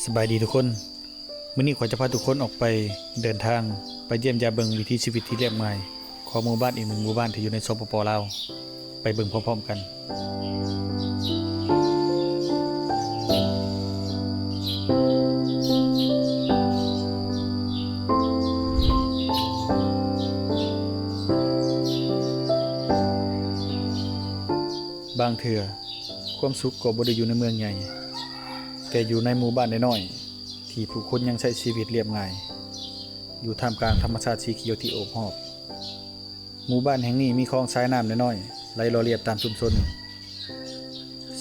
สบายดีทุกคนมื้อนี้ขอยจะพาทุกคนออกไปเดินทางไปเยี่ยมยามเบิ่งวิถีชีวิตที่เรียบง่ายของหมู่บ้านอีกหนึ่งหมู่บ้านที่อยู่ในสปป.ลาวไปเบิ่งพร้อมๆกันบางเทื่อความสุขก็บ่ได้อยู่ในเมืองใหญ่แต่อยู่ในหมู่บ้านน้อยๆที่ผู้คนยังใช้ชีวิตเรียบง่ายอยู่ท่ามกลางธรรมชาติสีเขียวที่โอบอ้อมหมู่บ้านแห่งนี้มีคลองสายน้ำน้อยๆไหลหล่อเลียบตามชุมชน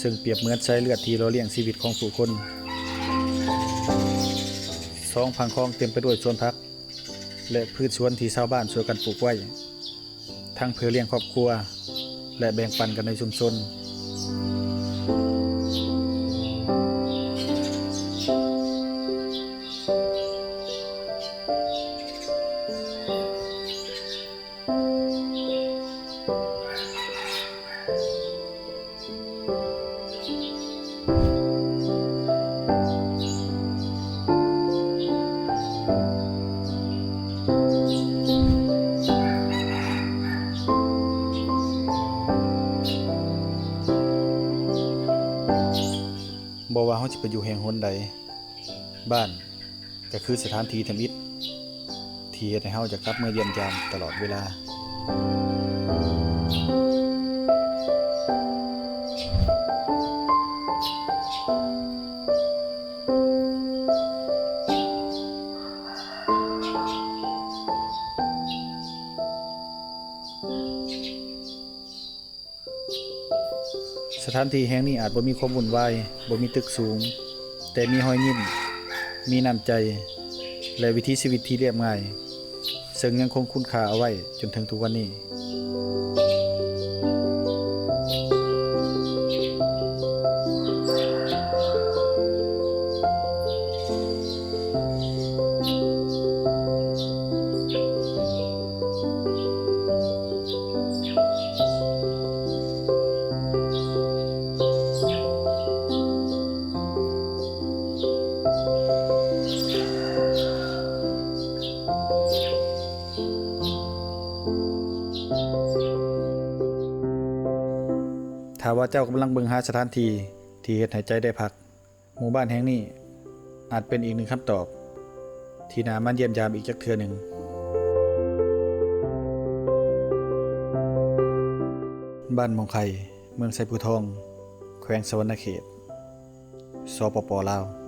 ซึ่งเปรียบเหมือนสายเลือดที่หล่อเลี้ยงชีวิตของผู้คนสองฝั่งคลองเต็มไปด้วยสวนผักและพืชสวนที่ชาวบ้านช่วยกันปลูกไว้ทั้งเพื่อเลี้ยงครอบครัวและแบ่งปันกันในชุมชนบ่ว่าเราสิไปอยู่แห่งหนใดบ้านก็คือสถานที่ทำอิฐที่เฮ็ดให้เราจะกลับมาเยี่ยมยามตลอดเวลาสถานที่แห่งนี้อาจบ่มีความวุ่นวายบ่มีตึกสูงแต่มีรอยยิ้มมีน้ำใจและวิถีชีวิตที่เรียบง่ายซึ่งยังคงคุณค่าเอาไว้จนถึงทุกวันนี้ถ้าว่าเจ้ากำลังเบิ่งหาสถานที่ที่เฮ็ดให้ใจได้พักหมู่บ้านแห่งนี้อาจเป็นอีกหนึ่งคำตอบที่น่ามาเยี่ยมยามอีกจักเทื่อหนึ่งบ้านหมองไข่เมืองไชภูทองแขวงสะวรรณเขตสปป.ลาว